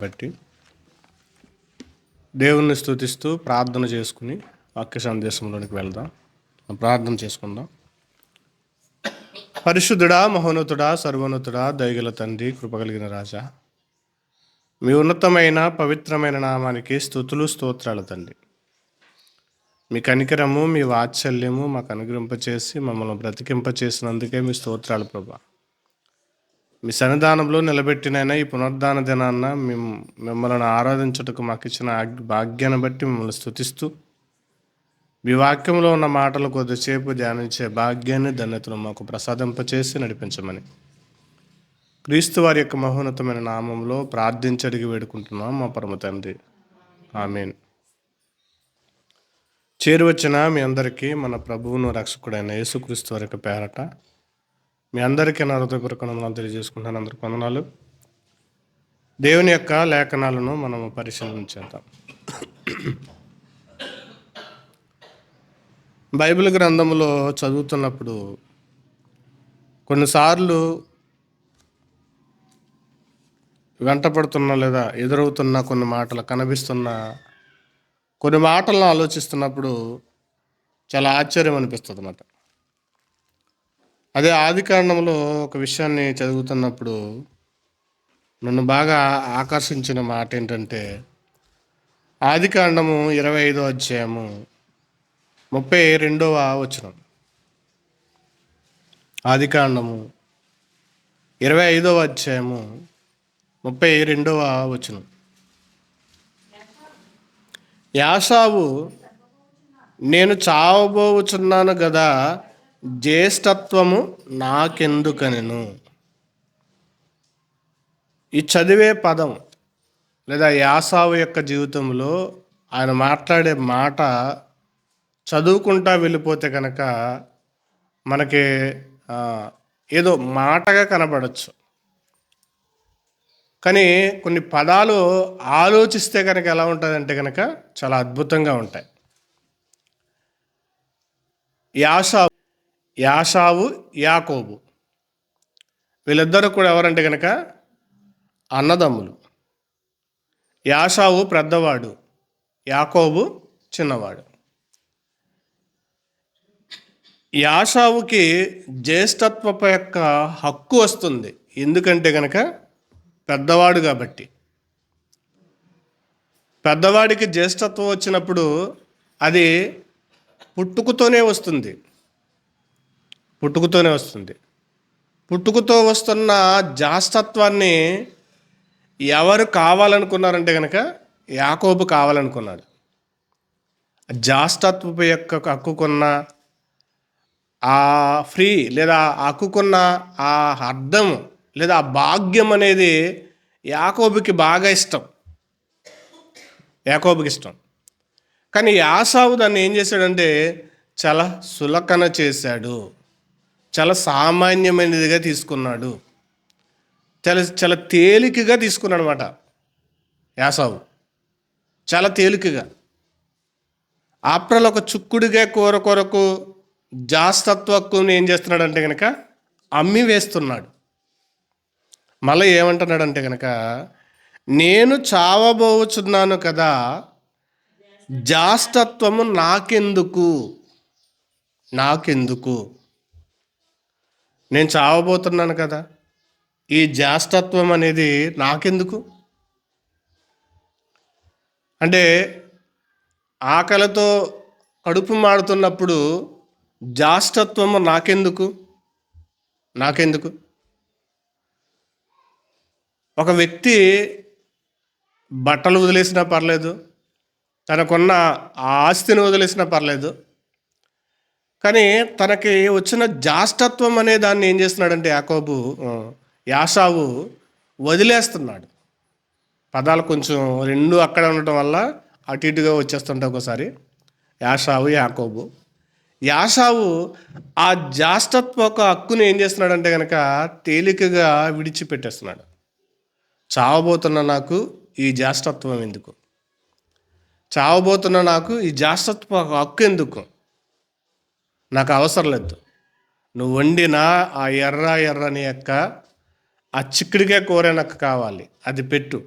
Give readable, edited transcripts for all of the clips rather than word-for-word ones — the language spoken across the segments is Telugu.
బట్టి దేవుణ్ణి స్తుతిస్తూ ప్రార్థన చేసుకుని వాక్య సందేశంలోనికి వెళ్దాం. ప్రార్థన చేసుకుందాం. పరిశుద్ధుడా, మహోన్నతుడా, సర్వోన్నతుడా, దయగల తండ్రి, కృపగలిగిన రాజా, మీ ఉన్నతమైన పవిత్రమైన నామానికి స్తుతులు స్తోత్రాలు తండ్రి. మీ కనికరము, మీ వాత్సల్యము మాకు అనుగ్రహింపచేసి మమ్మల్ని బ్రతికింపచేసినందుకే మీ స్తోత్రాలు ప్రభా. మీ సన్నిధానంలో నిలబెట్టినైనా ఈ పునరుద్ధాన దినాన్న మిమ్మల్ని ఆరాధించుటకు మాకు ఇచ్చిన భాగ్యాన్ని బట్టి మిమ్మల్ని స్తుతిస్తూ మీ వాక్యంలో ఉన్న మాటలు కొద్దిసేపు ధ్యానించే భాగ్యాన్ని, ధన్యతను మాకు ప్రసాదింపచేసి నడిపించమని క్రీస్తు వారి యొక్క మహోన్నతమైన నామంలో ప్రార్థించి అడిగి వేడుకుంటున్నాం మా పరమ తండ్రి, ఆమేన్. చేరువచ్చిన మీ అందరికీ మన ప్రభువును రక్షకుడైన యేసుక్రీస్తు వారి యొక్క పేరట మీ అందరికీ నా హృదయపూర్వక వందనాలు తెలియజేసుకుంటాను. అందరికి వందనాలు. దేవుని యొక్క లేఖనాలను మనము పరిశీలించేద్దాం. బైబిల్ గ్రంథంలో చదువుతున్నప్పుడు కొన్నిసార్లు వెంటపడుతున్న లేదా ఎదురవుతున్న కొన్ని మాటలు కనిపిస్తున్న కొన్ని మాటలను ఆలోచిస్తున్నప్పుడు చాలా ఆశ్చర్యం అనిపిస్తుంది అన్నమాట. అదే ఆది కాండంలో ఒక విషయాన్ని చదువుతున్నప్పుడు నన్ను బాగా ఆకర్షించిన మాట ఏంటంటే, ఆది కాండము 25వ అధ్యాయము 32వ వచనం. ఆది కాండము 25వ అధ్యాయము 32వ వచనం. యాసావు, నేను చావబోచున్నాను గదా, జ్యేష్ఠత్వము నాకెందుకనెను. ఈ చదివే పదం లేదా యాసావు యొక్క జీవితంలో ఆయన మాట్లాడే మాట చదువుకుంటా వెళ్ళిపోతే కనుక మనకి ఏదో మాటగా కనబడచ్చు. కానీ కొన్ని పదాలు ఆలోచిస్తే కనుక ఎలా ఉంటుందంటే కనుక చాలా అద్భుతంగా ఉంటాయి. యాషావు, యాకోబు వీళ్ళిద్దరూ కూడా ఎవరంటే కనుక అన్నదమ్ములు. యాషావు పెద్దవాడు, యాకోబు చిన్నవాడు. యాషావుకి జ్యేష్ఠత్వపు యొక్క హక్కు వస్తుంది. ఎందుకంటే కనుక పెద్దవాడు కాబట్టి. పెద్దవాడికి జ్యేష్ఠత్వం వచ్చినప్పుడు అది పుట్టుకతోనే వస్తుంది. పుట్టుకతో వస్తున్న జ్యేష్ఠత్వాన్ని ఎవరు కావాలనుకున్నారంటే కనుక యాకోబు కావాలనుకున్నాడు. జ్యేష్ఠత్వపు యొక్క హక్కుకున్న ఆ ఫ్రీ లేదా హక్కుకున్న ఆ అర్థం లేదా ఆ భాగ్యం అనేది యాకోబుకి బాగా ఇష్టం. కానీ యాసావు దాన్ని ఏం చేశాడంటే చాలా సులకన చేశాడు, చాలా సామాన్యమైనదిగా తీసుకున్నాడు, చాలా తేలికగా తీసుకున్నాడు అనమాట. యాసావు చాలా తేలికగా ఆప్రలో ఒక చుక్కుడిగా కూర కొరకు జ్యేష్ఠత్వక్కుని ఏం చేస్తున్నాడంటే కనుక అమ్మి వేస్తున్నాడు. మళ్ళీ ఏమంటున్నాడంటే కనుక, నేను చావబోచున్నాను కదా, జ్యేష్ఠత్వము నాకెందుకు. నేను చావబోతున్నాను కదా, ఈ జ్యేష్ఠత్వం అనేది నాకెందుకు అంటే, ఆకలితో కడుపు మాడుతున్నప్పుడు జ్యేష్ఠత్వము నాకెందుకు. ఒక వ్యక్తి బట్టలు వదిలేసినా పర్లేదు, తనకున్న ఆస్తిని వదిలేసినా పర్లేదు, కానీ తనకి వచ్చిన జ్యేష్ఠత్వం అనే దాన్ని ఏం చేస్తున్నాడంటే యాసావు వదిలేస్తున్నాడు. పదాలు కొంచెం రెండు అక్కడ ఉండటం వల్ల అటు ఇటుగా వచ్చేస్తుంటాయి ఒకసారి. యాసావు, యాకోబు. యాసావు ఆ జ్యేష్ఠత్వ హక్కుని ఏం చేస్తున్నాడంటే కనుక తేలికగా విడిచిపెట్టేస్తున్నాడు. చావబోతున్న నాకు ఈ జ్యేష్ఠత్వం ఎందుకు, చావబోతున్న నాకు ఈ జ్యేష్ఠత్వ హక్కు ఎందుకు, నాకు అవసరం లేదు, నువ్వు వండిన ఆ ఎర్రని యొక్క ఆ చిక్కుడికాయ కూర నాకు కావాలి, అది పెట్టు.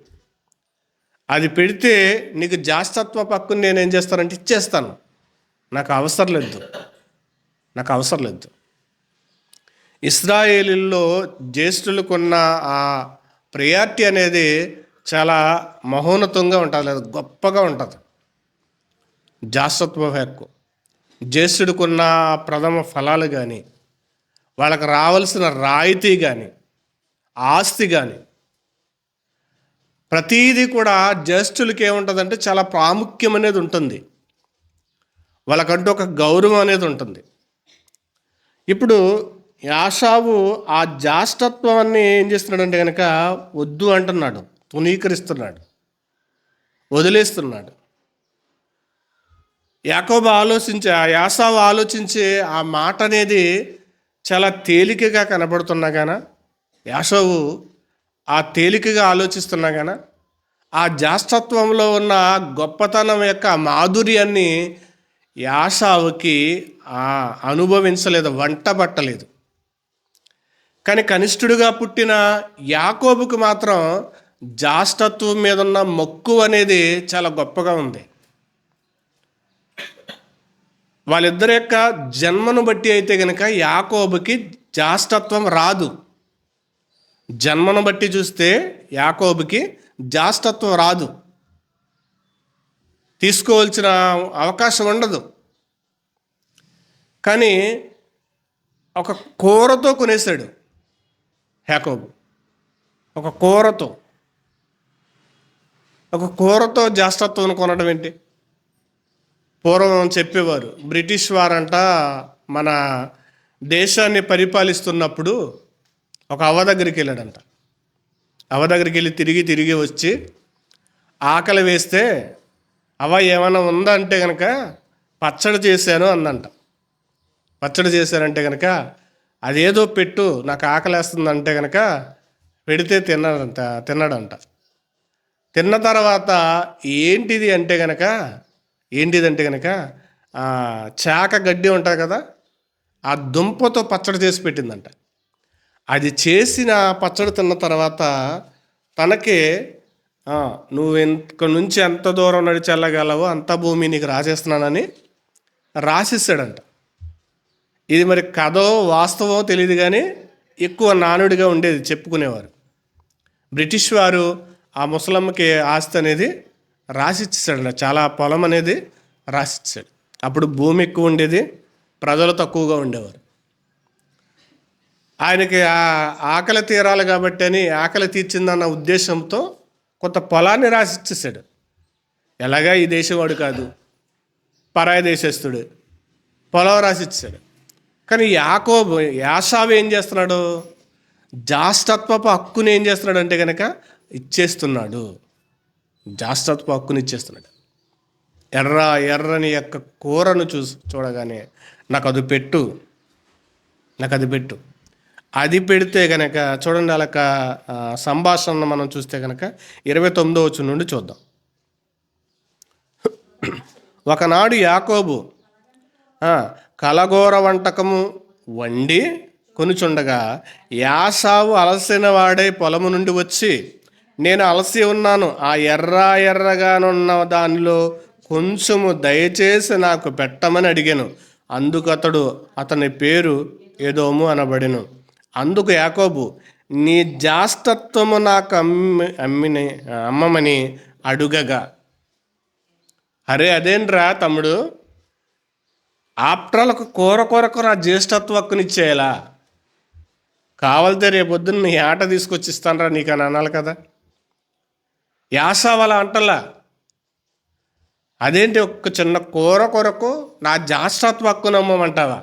అది పెడితే నీకు జాస్తత్వ పక్కుని నేనేం చేస్తానంటే ఇచ్చేస్తాను. నాకు అవసరం లేదు. ఇశ్రాయేలీల్లో జ్యేష్ఠులకున్న ఆ ప్రయారిటీ అనేది చాలా మహోన్నతంగా ఉంటుంది, అది గొప్పగా ఉంటుంది. జాస్తత్వ హక్కు, జ్యేష్ఠుడికున్న ప్రథమ ఫలాలు కానీ, వాళ్ళకి రావాల్సిన రాయితీ కానీ, ఆస్తి కానీ, ప్రతీది కూడా జ్యేష్ఠులకి ఏముంటుందంటే చాలా ప్రాముఖ్యం అనేది ఉంటుంది. వాళ్ళకంటూ ఒక గౌరవం అనేది ఉంటుంది. ఇప్పుడు యాషావు ఆ జాష్టత్వాన్ని ఏం చేస్తున్నాడంటే కనుక వద్దు అంటున్నాడు, తునీకరిస్తున్నాడు, వదిలేస్తున్నాడు. యాసావు ఆలోచించే ఆ మాట అనేది చాలా తేలికగా కనబడుతున్నా గాన, యాషావు ఆ తేలికగా ఆలోచిస్తున్నా గాన, ఆ జాష్టత్వంలో ఉన్న గొప్పతనం యొక్క మాధుర్యాన్ని యాషావుకి అనుభవించలేదు, వంట పట్టలేదు. కానీ కనిష్ఠుడిగా పుట్టిన యాకోబుకు మాత్రం జాష్టత్వం మీద ఉన్న మక్కువ అనేది చాలా గొప్పగా ఉంది. వాళ్ళిద్దరి యొక్క జన్మను బట్టి అయితే కనుక యాకోబుకి జాష్టత్వం రాదు. జన్మను బట్టి చూస్తే యాకోబుకి జాష్టత్వం రాదు, తీసుకోవాల్సిన అవకాశం ఉండదు. కానీ ఒక కూరతో కొనేశాడు యాకోబు. ఒక కూరతో జాష్టత్వం కొనడం ఏంటి? పూర్వం చెప్పేవారు, బ్రిటిష్ వారంట మన దేశాన్ని పరిపాలిస్తున్నప్పుడు ఒక అవ్వ దగ్గరికి వెళ్ళాడంట. అవ్వ దగ్గరికి వెళ్ళి తిరిగి వచ్చి ఆకలి వేస్తే అవ్వ ఏమైనా ఉందా అంటే కనుక పచ్చడి చేశాను అందంట. పచ్చడి చేశారంటే కనుక అదేదో పెట్టు, నాకు ఆకలేస్తుందంటే కనుక పెడితే తిన్నాడంట. తిన్న తర్వాత ఏంటిదంటే కనుక చాక గడ్డి ఉంటుంది కదా, ఆ దుంపతో పచ్చడి చేసి పెట్టిందంట. అది చేసిన పచ్చడి తిన్న తర్వాత తనకి నువ్వు ఇక్కడి నుంచి ఎంత దూరం నడిచి వెళ్ళగలవో అంత భూమి నీకు రాసేస్తున్నానని రాసిస్తాడంట. ఇది మరి కథో వాస్తవమో తెలియదు, కానీ ఎక్కువ నానుడిగా ఉండేది, చెప్పుకునేవారు. బ్రిటిష్ వారు ఆ ముసలమ్మకి ఆస్తి అనేది రాసిచ్చేసాడంట, చాలా పొలం అనేది రాసిచ్చాడు. అప్పుడు భూమి ఎక్కువ ఉండేది, ప్రజలు తక్కువగా ఉండేవారు. ఆయనకి ఆకలి తీరాలి కాబట్టి అని, ఆకలి తీర్చిందన్న ఉద్దేశంతో కొంత పొలాన్ని రాసిచ్చేసాడు. ఎలాగా ఈ దేశవాడు కాదు, పరాయి దేశస్తుడు, పొలం రాసిచ్చాడు. కానీ యాషావు ఏం చేస్తున్నాడు? జాష్టత్వపు హక్కుని ఏం చేస్తున్నాడు అంటే కనుక ఇచ్చేస్తున్నాడు. జాష్టత్వ హక్కుని ఇచ్చేస్తున్నాడు. ఎర్రని యొక్క కూరను చూడగానే నాకు అది పెట్టు. అది పెడితే కనుక చూడండి, అలా సంభాషణ మనం చూస్తే కనుక 29వ వచనం నుండి చూద్దాం. ఒకనాడు యాకోబు కలగోర వంటకము వండి కొనుచుండగా యాసావు అలసిన వాడై పొలము నుండి వచ్చి, నేను అలసి ఉన్నాను, ఆ ఎర్రగానున్న దానిలో కొంచెము దయచేసి నాకు పెట్టమని అడిగాను. అందుకు అతని పేరు ఏదోము అనబడెను. అందుకు యాకోబు, నీ జాష్టత్వము నాకు అమ్మమని అడుగగా, అరే అదేంట్రా తమ్ముడు, ఆప్ట్రాలకు కొరకు నా జ్యేష్ఠత్వ హక్కునిచ్చేయాలా? కావాలితే రేపొద్దున్న నీ ఆట తీసుకొచ్చిస్తానరా నీకు అని అనాలి కదా. యాసావల అంటలా, అదేంటి ఒక్క చిన్న కొరకు నా జ్యేష్ఠత్వ హక్కును అమ్మమంటావా?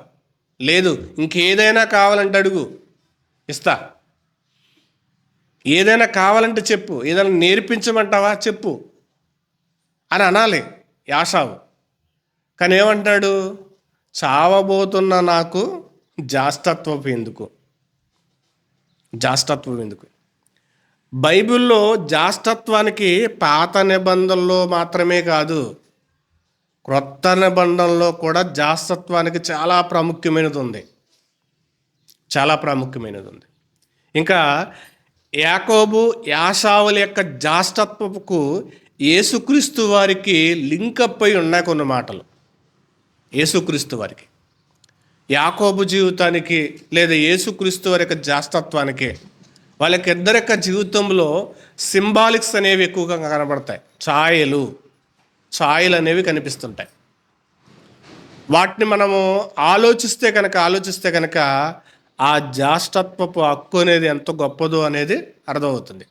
లేదు, ఇంకేదైనా కావాలంటే అడుగు, ఇస్తా. ఏదైనా కావాలంటే చెప్పు, ఏదైనా నేర్పించమంటావా చెప్పు అని అనాలి యాసావు. కానీ ఏమంటాడు? చావబోతున్న నాకు జాష్టత్వం ఎందుకు? బైబిల్లో జాష్టత్వానికి పాత నిబంధనలో మాత్రమే కాదు, క్రొత్త నిబంధనలో కూడా జాష్టత్వానికి చాలా ప్రాముఖ్యమైనది ఉంది. చాలా ప్రాముఖ్యమైనది ఉంది. ఇంకా యాకోబు యాషావుల యొక్క జాష్టత్వపు యేసుక్రీస్తు వారికి లింకప్ అయి ఉన్నాయి కొన్ని మాటలు. యేసుక్రీస్తు వారికి, యాకోబు జీవితానికి లేదా యేసుక్రీస్తు వారి యొక్క జాస్తత్వానికి, వాళ్ళకి ఇద్దరి యొక్క జీవితంలో సింబాలిక్స్ అనేవి ఎక్కువగా కనబడతాయి. ఛాయలు అనేవి కనిపిస్తుంటాయి. వాటిని మనము ఆలోచిస్తే కనుక ఆ జాష్టత్వపు హక్కు అనేది ఎంత గొప్పదో అనేది అర్థమవుతుంది.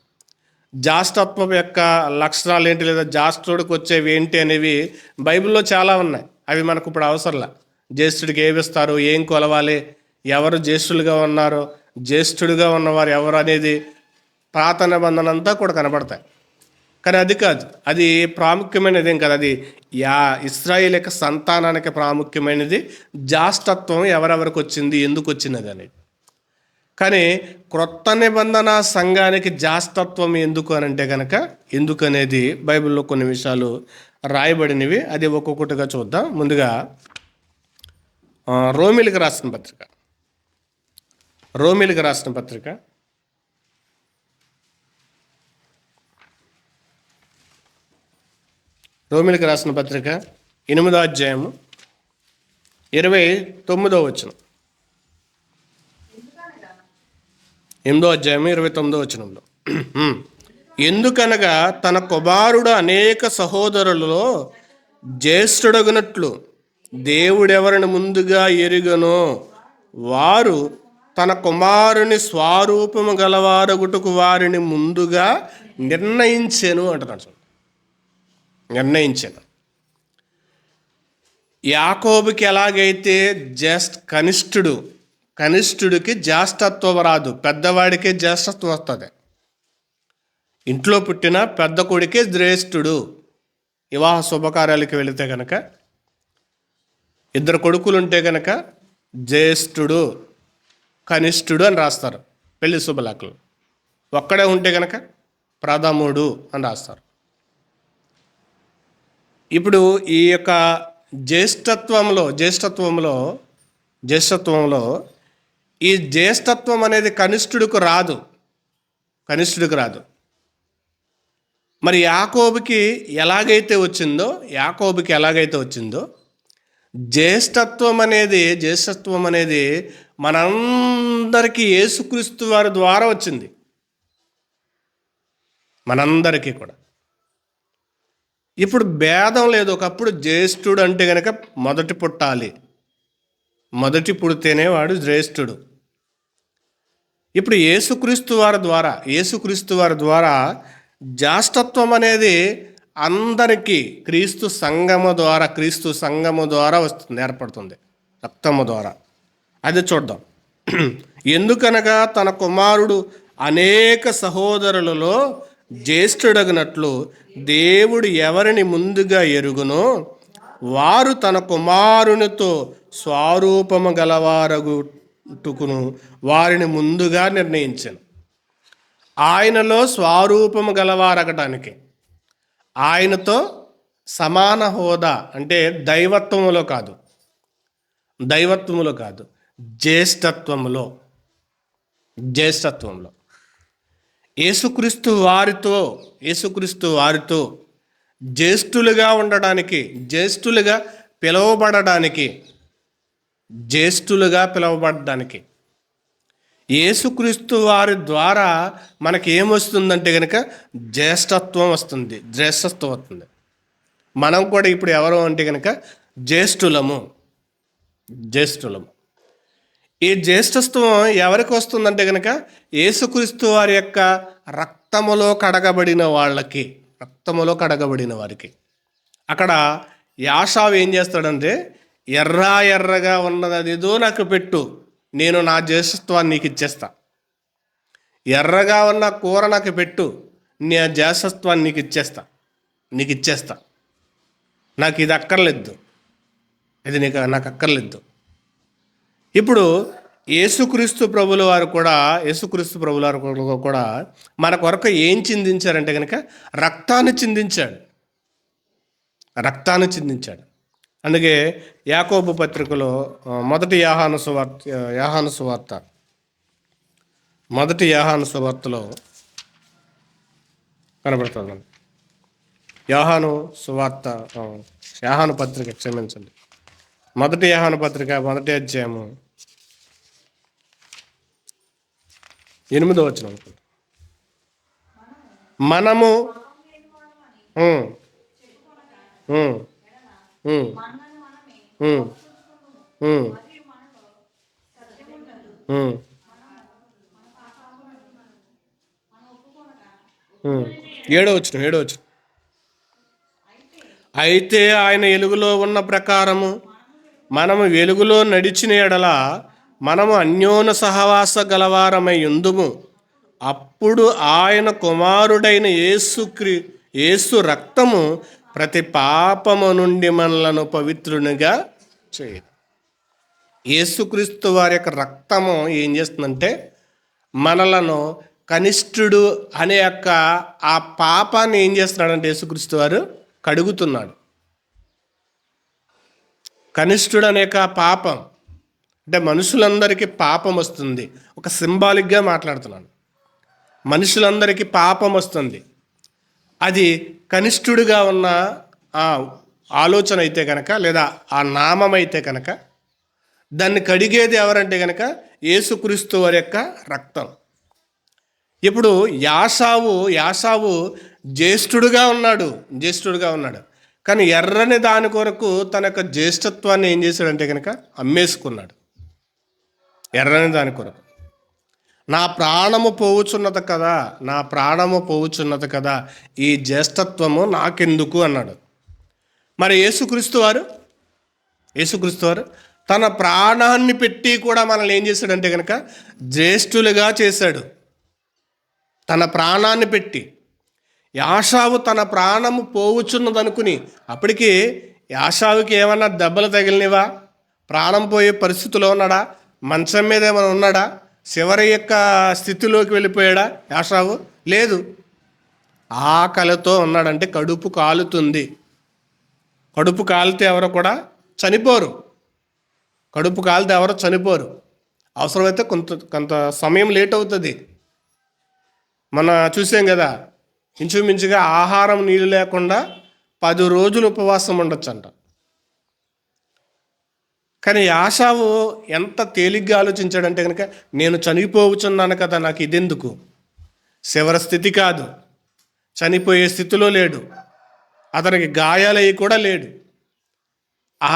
జాష్టత్వం యొక్క లక్షణాలు ఏంటి, లేదా జాష్టుడికి వచ్చేవి ఏంటి అనేవి బైబిల్లో చాలా ఉన్నాయి. అవి మనకు ఇప్పుడు అవసరంలా. జ్యేష్ఠుడికి ఏమిస్తారు, ఏం కొలవాలి, ఎవరు జ్యేష్ఠులుగా ఉన్నారో, జ్యేష్ఠుడిగా ఉన్నవారు ఎవరు అనేది పాత నిబంధన అంతా కూడా కనబడతాయి. కానీ అది కాదు, అది ప్రాముఖ్యమైనది ఏం కాదు. అది ఇశ్రాయేల్ యొక్క సంతానానికి ప్రాముఖ్యమైనది జాష్టత్వం ఎవరెవరికి వచ్చింది, ఎందుకు వచ్చినది అనేది. కానీ క్రొత్త నిబంధన సంఘానికి జాస్తత్వం ఎందుకు అని అంటే కనుక ఎందుకు అనేది బైబిల్లో కొన్ని విషయాలు రాయబడినవి. అది ఒక్కొక్కటిగా చూద్దాం. ముందుగా రోమిలికి రాసిన పత్రిక, రోమిలికి రాసిన పత్రిక 8వ అధ్యాయము 29వ వచనం. 8వ అధ్యాయము 29వ వచనంలో, ఎందుకనగా తన కుమారుడు అనేక సహోదరులలో జ్యేష్ఠుడగునట్లు దేవుడెవరిని ముందుగా ఎరుగనో వారు తన కుమారుని స్వరూపము గలవారగుటకు వారిని ముందుగా నిర్ణయించెను అంటున్నాడు. నిర్ణయించాను. యాకోబుకి ఎలాగైతే కనిష్ఠుడికి జ్యేష్ఠత్వం రాదు, పెద్దవాడికే జ్యేష్ఠత్వం వస్తుంది. ఇంట్లో పుట్టిన పెద్ద కొడుకే జ్యేష్ఠుడు. వివాహ శుభకార్యాలకి వెళితే కనుక 2 కొడుకులు ఉంటే కనుక జ్యేష్ఠుడు, కనిష్ఠుడు అని రాస్తారు పెళ్లి శుభలేఖలు. ఒక్కడే ఉంటే కనుక ప్రథముడు అని రాస్తారు. ఇప్పుడు ఈ యొక్క జ్యేష్ఠత్వంలో ఈ జ్యేష్ఠత్వం అనేది కనిష్ఠుడికి రాదు. మరి యాకోబుకి ఎలాగైతే వచ్చిందో జ్యేష్ఠత్వం అనేది మనందరికీ యేసుక్రీస్తు వారి ద్వారా వచ్చింది. మనందరికీ కూడా ఇప్పుడు భేదం లేదు. ఒకప్పుడు జ్యేష్ఠుడు అంటే కనుక మొదటి పుడితేనే వాడు జ్యేష్ఠుడు. ఇప్పుడు యేసుక్రీస్తు వారి ద్వారా జ్యేష్ఠత్వం అనేది అందరికీ క్రీస్తు సంఘము ద్వారా వస్తుంది, ఏర్పడుతుంది రక్తము ద్వారా. అది చూద్దాం. ఎందుకనగా తన కుమారుడు అనేక సహోదరులలో జ్యేష్ఠుడగినట్లు దేవుడు ఎవరిని ముందుగా ఎరుగునో వారు తన కుమారునితో స్వరూపము గలవారగుటకును వారిని ముందుగా నిర్ణయించాను. ఆయనలో స్వరూపము గలవారగటానికి, ఆయనతో సమాన హోదా అంటే దైవత్వములో కాదు, జ్యేష్ఠత్వములో యేసుక్రీస్తు వారితో జ్యేష్ఠులుగా ఉండడానికి, జ్యేష్ఠులుగా పిలువబడడానికి యేసుక్రీస్తు వారి ద్వారా మనకి ఏమొస్తుందంటే కనుక జ్యేష్ఠత్వం వస్తుంది. మనం కూడా ఇప్పుడు ఎవరు అంటే కనుక జ్యేష్ఠులము. ఈ జ్యేష్ఠత్వం ఎవరికి వస్తుందంటే కనుక యేసుక్రీస్తు వారి యొక్క రక్తములో కడగబడిన వారికి. అక్కడ యాషావు ఏం చేస్తాడంటే, ఎర్రగా ఉన్నది ఏదో నాకు పెట్టు, నేను నా జ్యేష్ఠత్వాన్ని నీకు ఇచ్చేస్తా. ఎర్రగా ఉన్న కూర నాకు పెట్టు, నా జ్యేష్ఠత్వాన్ని నీకు ఇచ్చేస్తా. నాకు ఇది అక్కర్లేదు, నాకు అక్కర్లేదు. ఇప్పుడు యేసుక్రీస్తు ప్రభుల వారు కూడా మన కొరకు ఏం చిందించారంటే కనుక రక్తాన్ని చిందించాడు. అందుకే యాకోబు పత్రికలో మొదటి యోహాను సువార్త మొదటి యోహాను సువార్తలో కనబడుతుంది. యోహాను సువార్త, యోహాను పత్రిక, క్షమించండి, మొదటి యోహాను పత్రిక 1వ అధ్యాయము 8వ వచనం. మనము ఉమ్, ఉమ్, ఉమ్, ఉమ్, ఉమ్, ఉమ్, ఉమ్. 7వ వచనం. అయితే ఆయన వెలుగులో ఉన్న ప్రకారము మనము వెలుగులో నడిచిన ఎడల మనము అన్యోన్య సహవాస గలవారమై యుందుము. అప్పుడు ఆయన కుమారుడైన యేసు రక్తము ప్రతి పాపము నుండి మనలను పవిత్రునిగా చేయదు. యేసుక్రీస్తు వారి యొక్క రక్తము ఏం చేస్తుందంటే మనలను కనిష్ఠుడు అనే యొక్క ఆ పాపాన్ని ఏం చేస్తున్నాడంటే యేసుక్రీస్తు వారు కడుగుతున్నాడు. కనిష్ఠుడు అనే పాపం అంటే మనుషులందరికీ పాపం వస్తుంది. ఒక సింబాలిక్గా మాట్లాడుతున్నాను. మనుషులందరికీ పాపం వస్తుంది. అది కనిష్ఠుడిగా ఉన్న ఆ ఆలోచన అయితే కనుక, లేదా ఆ నామం అయితే కనుక, దాన్ని కడిగేది ఎవరంటే కనుక యేసుక్రీస్తు వారి యొక్క రక్తం. ఇప్పుడు యాసావు జ్యేష్ఠుడుగా ఉన్నాడు. కానీ ఎర్రని దాని కొరకు తన యొక్క జ్యేష్ఠత్వాన్ని ఏం చేశాడంటే కనుక అమ్మేసుకున్నాడు. ఎర్రని దాని కొరకు నా ప్రాణము పోవుచున్నది కదా, ఈ జ్యేష్ఠత్వము నాకెందుకు అన్నాడు. మరి యేసుక్రీస్తు వారు తన ప్రాణాన్ని పెట్టి కూడా మనల్ని ఏం చేశాడంటే కనుక జ్యేష్ఠులుగా చేశాడు. తన ప్రాణాన్ని పెట్టి. యాషావు తన ప్రాణము పోవుచున్నదనుకుని, అప్పటికి యాషావుకి ఏమన్నా దెబ్బలు తగిలినవా? ప్రాణం పోయే పరిస్థితిలో ఉన్నాడా? మంచం మీద ఏమైనా ఉన్నాడా? చివరి యొక్క స్థితిలోకి వెళ్ళిపోయాడా యాషావు? లేదు. ఆకలితో ఉన్నాడంటే కడుపు కాలుతుంది. కడుపు కాలితే ఎవరు కూడా చనిపోరు. అవసరమైతే కొంత సమయం లేట్ అవుతుంది. మన చూసాం కదా, ఇంచుమించుగా ఆహారం నీళ్ళు లేకుండా 10 రోజులు ఉపవాసం ఉండొచ్చంట. కానీ యాషావు ఎంత తేలిగ్గా ఆలోచించాడంటే కనుక నేను చనిపోవచ్చున్నాను కదా, నాకు ఇదెందుకు? చివరి స్థితి కాదు, చనిపోయే స్థితిలో లేడు, అతనికి గాయాలయ్యి కూడా లేడు.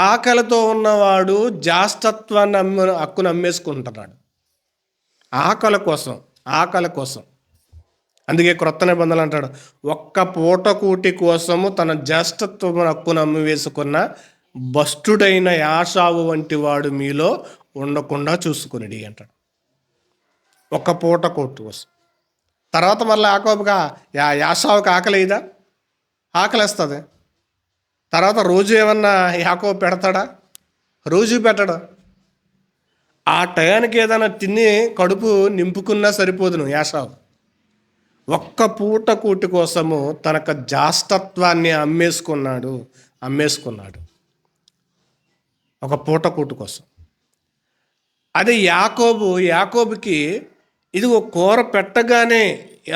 ఆకలితో ఉన్నవాడు జ్యేష్ఠత్వాన్ని హక్కును అమ్మేసుకుంటున్నాడు ఆకలి కోసం. అందుకే క్రొత్త నిబంధనలు అంటాడు, ఒక్క పూట కూటి కోసము తన జ్యేష్ఠత్వం హక్కును అమ్మివేసుకున్న భ్రష్టుడైన యాషావు వంటి వాడు మీలో ఉండకుండా చూసుకునిడి అంటాడు. ఒక్క పూట కూటి కోసం. తర్వాత మళ్ళీ యాషావుకి ఆకలిదా? ఆకలిస్తుంది. తర్వాత రోజు ఏమన్నా యాకోబు పెడతాడా? రోజు పెట్టడు. ఆ టయానికి ఏదైనా తిని కడుపు నింపుకున్నా సరిపోదును యాషావు. ఒక్క పూట కూటి కోసము తన జ్యేష్ఠత్వాన్ని అమ్మేసుకున్నాడు ఒక పూట కూటి కోసం. అదే యాకోబుకి ఇదిగో కూర పెట్టగానే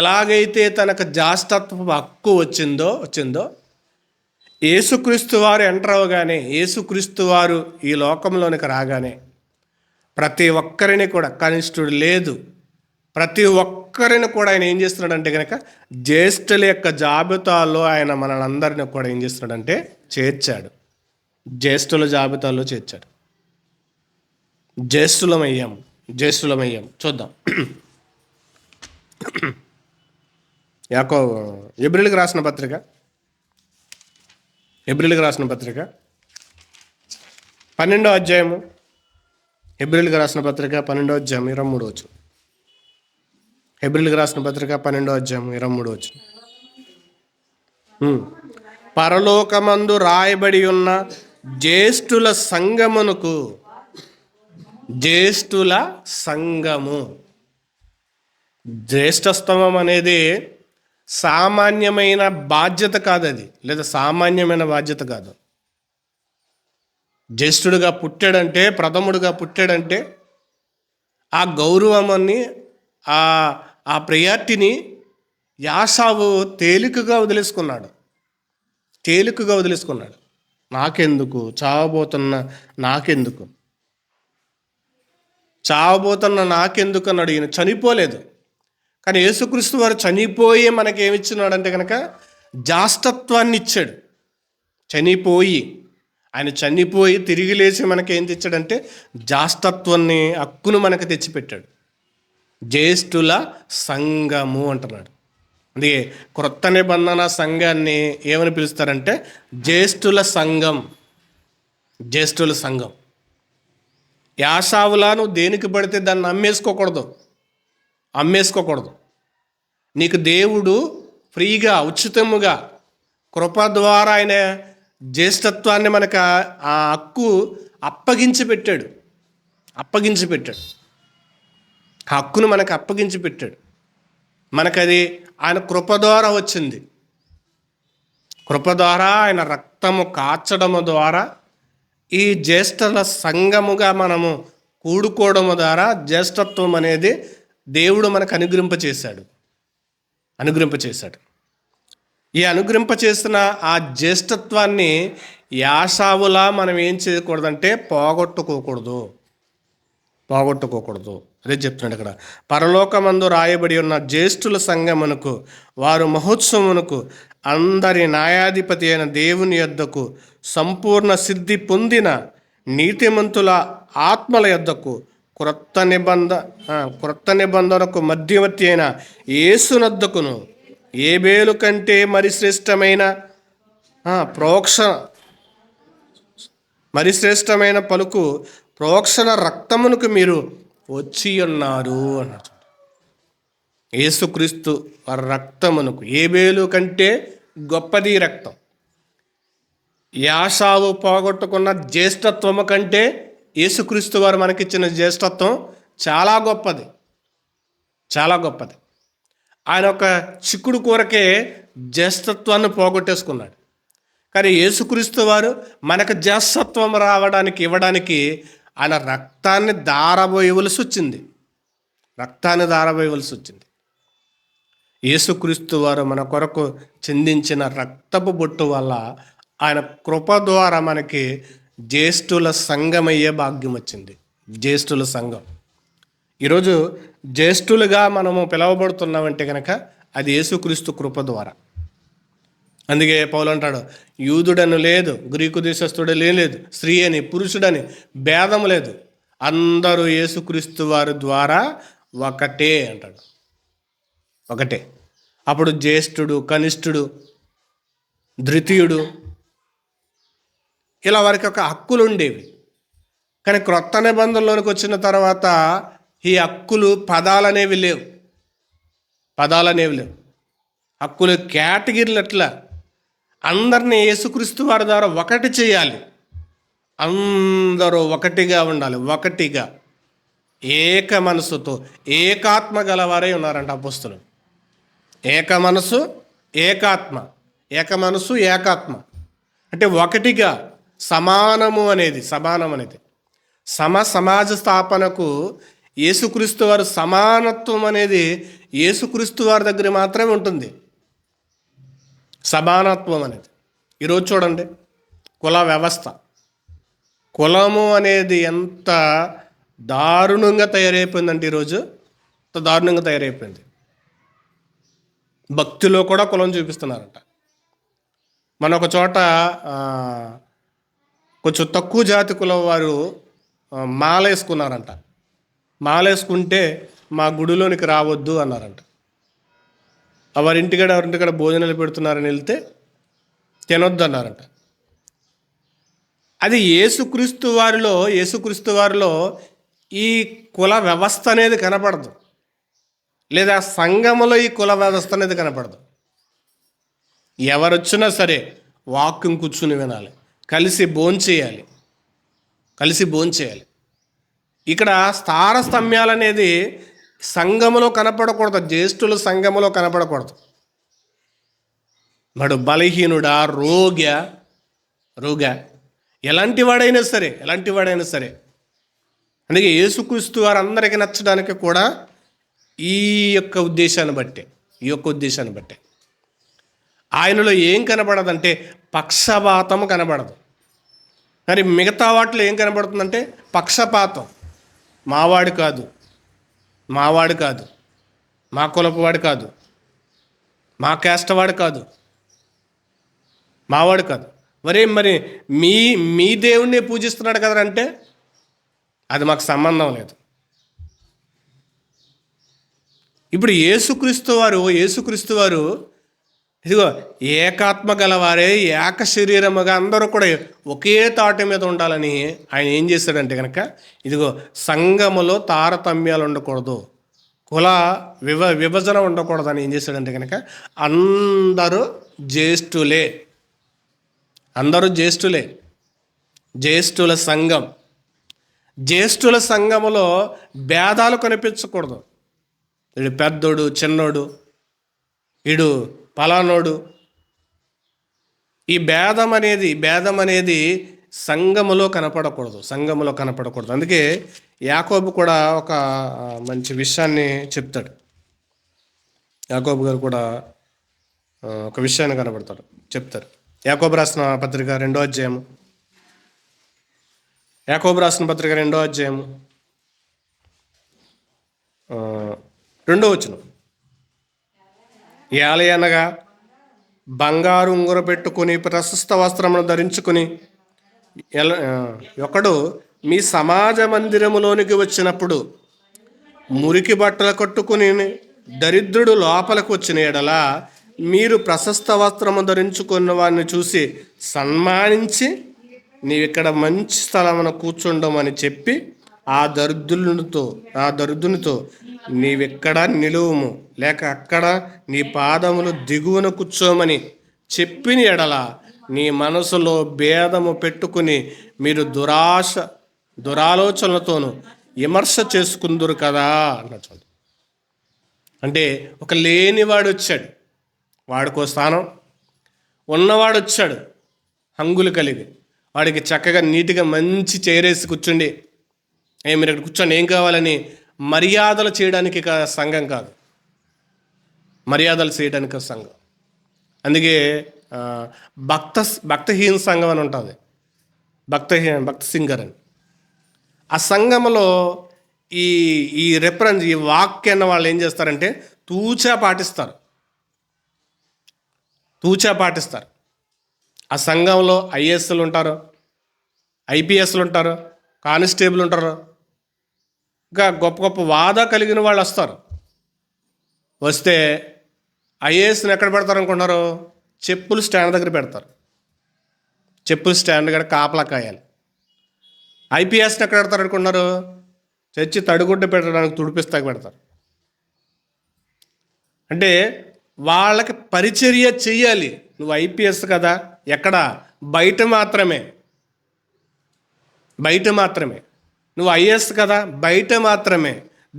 ఎలాగైతే తనకు జ్యేష్ఠత్వ హక్కు వచ్చిందో యేసుక్రీస్తు వారు ఎంటర్ అవగానే, యేసుక్రీస్తు వారు ఈ లోకంలోనికి రాగానే ప్రతి ఒక్కరిని కూడా, కనిష్ఠుడు లేదు, ప్రతి ఒక్కరిని కూడా ఆయన ఏం చేస్తున్నాడంటే కనుక జ్యేష్ఠుల యొక్క జాబితాలో ఆయన మనందరిని కూడా ఏం చేస్తున్నాడంటే చేర్చాడు. జ్యేష్ఠుల జాబితాలో చేర్చాడు. జ్యేష్ఠులమయ్యాం. చూద్దాం. హెబ్రీయులకు రాసిన పత్రిక 12వ అధ్యాయము. హెబ్రీయులకు రాసిన పత్రిక 12వ అధ్యాయం 23వ వచనం. హెబ్రీయులకు రాసిన పత్రిక 12వ అధ్యాయం 23వ వచనం. పరలోకమందు రాయబడి ఉన్న జ్యేష్ఠుల సంఘము. జ్యేష్ఠస్తవం అనేది సామాన్యమైన బాధ్యత కాదు, అది లేదా సామాన్యమైన బాధ్యత కాదు. జ్యేష్ఠుడుగా పుట్టాడంటే, ప్రథముడుగా పుట్టాడంటే ఆ గౌరవమని, ఆ ఆ ప్రయారిటీని యాసావు తేలికగా వదిలేసుకున్నాడు. నాకెందుకు చావబోతున్న నాకెందుకు అన్నాడు. ఈయన చనిపోలేదు. కానీ యేసుక్రీస్తు వారు చనిపోయి మనకేమిచ్చినాడంటే కనుక జాస్తత్వాన్ని ఇచ్చాడు. ఆయన చనిపోయి తిరిగి లేచి మనకేం తెచ్చాడంటే జాస్తత్వాన్ని, హక్కును మనకు తెచ్చిపెట్టాడు. జ్యేష్ఠుల సంఘము అంటున్నాడు. అందుకే క్రొత్త నిబంధన సంఘాన్ని ఏమని పిలుస్తారంటే జ్యేష్ఠుల సంఘం. యాసావులా నువ్వు దేనికి పడితే దాన్ని అమ్మేసుకోకూడదు. నీకు దేవుడు ఫ్రీగా, ఉచితముగా, కృప ద్వారా ఆయన జ్యేష్ఠత్వాన్ని మనకు ఆ హక్కు అప్పగించి పెట్టాడు. ఆ హక్కును మనకు అప్పగించి పెట్టాడు. మనకది ఆయన కృప ద్వారా వచ్చింది. కృప ద్వారా ఆయన రక్తము కార్చడము ద్వారా ఈ జ్యేష్ఠుల సంఘముగా మనము కూడుకోవడము ద్వారా జ్యేష్ఠత్వం అనేది దేవుడు మనకు అనుగ్రహింపచేశాడు. ఈ అనుగ్రహింపచేసిన ఆ జ్యేష్ఠత్వాన్ని యాసావులా మనం ఏం చేయకూడదంటే పోగొట్టుకోకూడదు. అదే చెప్తున్నాడు ఇక్కడ. పరలోకమందు రాయబడి ఉన్న జ్యేష్ఠుల సంఘమునకు, వారు మహోత్సవమునకు, అందరి న్యాయాధిపతి అయిన దేవుని యొద్దకు, సంపూర్ణ సిద్ధి పొందిన నీతిమంతుల ఆత్మల యొద్దకు, క్రొత్త నిబంధనకు మధ్యవర్తి అయిన యేసునొద్దకును, ఏబేలు కంటే మరి శ్రేష్టమైన పలుకు ప్రోక్షణ రక్తమునకు మీరు వచ్చి ఉన్నారు అన్నారు. యేసుక్రీస్తు రక్తమునకు, ఏబేలు కంటే గొప్పది రక్తం. యాసావు పోగొట్టుకున్న జ్యేష్ఠత్వము కంటే యేసుక్రీస్తు వారు మనకిచ్చిన జ్యేష్ఠత్వం చాలా గొప్పది. ఆయన ఒక చిక్కుడు కూరకే జ్యేష్ఠత్వాన్ని పోగొట్టేసుకున్నాడు. కానీ యేసుక్రీస్తు వారు మనకు జ్యేష్ఠత్వం ఇవ్వడానికి ఆయన రక్తాన్ని ధారబోయవలసి వచ్చింది. యేసుక్రీస్తు వారు మన కొరకు చిందించిన రక్తపు బొట్టు వల్ల ఆయన కృప ద్వారా మనకి జ్యేష్ఠుల సంఘమయ్యే భాగ్యం వచ్చింది. జ్యేష్ఠుల సంఘం. ఈరోజు జ్యేష్ఠులుగా మనము పిలువబడుతున్నామంటే కనుక అది యేసుక్రీస్తు కృప ద్వారా. అందుకే పౌలు అంటాడు, యూదుడని లేదు, గ్రీకు దేశస్థుడు లేదు, స్త్రీ అని పురుషుడని భేదం లేదు, అందరూ యేసుక్రీస్తు వారి ద్వారా ఒకటే అంటాడు. అప్పుడు జ్యేష్ఠుడు, కనిష్ఠుడు, ద్వితీయుడు ఇలా వారికి ఒక హక్కులు ఉండేవి. కానీ క్రొత్త నిబంధనలోనికి వచ్చిన తర్వాత ఈ హక్కులు పదాలనేవి లేవు. హక్కులు కేటగిరీలు అట్లా అందరినీ యేసుక్రీస్తు వారి ద్వారా ఒకటి చేయాలి. అందరూ ఒకటిగా ఉండాలి. ఏక మనసుతో ఏకాత్మ గలవారై ఉన్నారంట అపొస్తలులు. ఏక మనసు ఏకాత్మ అంటే ఒకటిగా సమానం అనేది సమాజ స్థాపనకు యేసుక్రీస్తు వారు సమానత్వం అనేది యేసుక్రీస్తు వారి దగ్గర మాత్రమే ఉంటుంది. సమానత్వం అనేది. ఈరోజు చూడండి, కుల వ్యవస్థ, కులము అనేది ఎంత దారుణంగా తయారైపోయిందంటే ఈరోజు ఎంత దారుణంగా తయారైపోయింది. భక్తిలో కూడా కులం చూపిస్తున్నారంట. మన ఒక చోట కొంచెం తక్కువ జాతి కులం వారు మాలేసుకున్నారంట. మాలేసుకుంటే మా గుడిలోనికి రావద్దు అన్నారంట. ఎవరింటికాడ భోజనాలు పెడుతున్నారని వెళ్తే తినొద్దు అన్నారంట. అది యేసుక్రీస్తు వారిలో ఈ కుల వ్యవస్థ అనేది కనపడదు, లేదా సంఘములో ఈ కుల వ్యవస్థ అనేది కనపడదు. ఎవరొచ్చినా సరే వాక్యం కూర్చుని వినాలి, కలిసి భోంచేయాలి. ఇక్కడ స్థారస్తంభ్యాలు అనేది సంఘములో కనపడకూడదు, జ్యేష్ఠుల సంఘములో కనపడకూడదు. వాడు బలహీనుడా, రోగ ఎలాంటి వాడైనా సరే అందుకే యేసుక్రీస్తు వారు అందరికీ నచ్చడానికి కూడా ఈ యొక్క ఉద్దేశాన్ని బట్టే ఈ యొక్క ఉద్దేశాన్ని బట్టే ఆయనలో ఏం కనబడదంటే పక్షపాతం కనబడదు. మరి మిగతా వాటిలో ఏం కనబడుతుందంటే పక్షపాతం. మావాడు కాదు, మావాడు కాదు, మా కులపువాడు కాదు, మా క్యాస్ట్ వాడు కాదు, మావాడు కాదు. మరి మీ మీ దేవుణ్ణి పూజిస్తున్నాడు కదంటే అది మాకు సంబంధం లేదు. ఇప్పుడు యేసుక్రీస్తు వారు ఇదిగో ఏకాత్మ గలవారే, ఏక శరీరముగా అందరూ కూడా ఒకే తాటి మీద ఉండాలని ఆయన ఏం చేశాడంటే కనుక, ఇదిగో సంఘములో తారతమ్యాలు ఉండకూడదు, కుల విభజన ఉండకూడదని ఏం చేశాడంటే కనుక అందరూ జ్యేష్ఠులే, అందరూ జ్యేష్ఠులే, జ్యేష్ఠుల సంఘం. జ్యేష్ఠుల సంఘములో భేదాలు కనిపించకూడదు. వీడు పెద్దోడు, చిన్నోడు, వీడు పలానోడు. ఈ భేదం అనేది సంఘములో కనపడకూడదు. అందుకే యాకోబు కూడా ఒక మంచి విషయాన్ని చెప్తాడు. యాకోబు గారు కూడా ఒక విషయాన్ని చెప్తారు. యాకోబు రాసిన పత్రిక 2వ అధ్యాయము, యాకోబు రాసిన పత్రిక 2వ అధ్యాయము 2వ వచనం. ఏలయనగా బంగారు ఉంగర పెట్టుకుని ప్రశస్త వస్త్రమును ధరించుకుని ఒకడు మీ సమాజ మందిరములోనికి వచ్చినప్పుడు మురికి బట్టలు కట్టుకుని దరిద్రుడు లోపలికి వచ్చిన ఎడల మీరు ప్రశస్త వస్త్రము ధరించుకున్న వారిని చూసి సన్మానించి నీవిక్కడ మంచి స్థలమున కూర్చుండమని చెప్పి ఆ దరిద్రునితో నీవెక్కడ నిలువుము, లేక అక్కడ నీ పాదములు దిగువన కూర్చోమని చెప్పిన ఎడల నీ మనసులో భేదము పెట్టుకుని మీరు దురాలోచనలతోనూ విమర్శ చేసుకుందురు కదా అన్నట్టు. అంటే ఒక లేనివాడు వచ్చాడు, వాడికో స్థానం, ఉన్నవాడు వచ్చాడు హంగులు కలిగి, వాడికి చక్కగా నీట్గా మంచి చైరేసి కూర్చుండి, మీరు ఇక్కడ కూర్చోండి ఏం కావాలని మర్యాదలు చేయడానికి సంఘం కాదు, మర్యాదలు చేయడానికి సంఘం. అందుకే భక్తహీన సంఘం అని ఉంటుంది, భక్త సింగర్ అని. ఆ సంఘంలో ఈ రెఫరెన్స్, ఈ వాక్యాన్ని వాళ్ళు ఏం చేస్తారంటే తూచా పాటిస్తారు. ఆ సంఘంలో ఐఏఎస్లు ఉంటారు, ఐపీఎస్లు ఉంటారు, కానిస్టేబుల్ ఉంటారు, ఇంకా గొప్ప గొప్ప వాదా కలిగిన వాళ్ళు వస్తే ఐఏఎస్ని ఎక్కడ పెడతారు అనుకుంటున్నారు? చెప్పులు స్టాండ్ దగ్గర పెడతారు. చెప్పులు స్టాండ్ దగ్గర కాపలా కాయాలి. ఐపీఎస్ని ఎక్కడ పెడతారు అనుకుంటున్నారు? చచ్చి తడిగుడ్డ పెట్టడానికి తుడిపిస్తాకి పెడతారు. అంటే వాళ్ళకి పరిచర్య చెయ్యాలి. నువ్వు ఐపీఎస్ కదా, ఎక్కడ? బయట మాత్రమే. నువ్వు ఐఏఎస్ కదా, బయట మాత్రమే.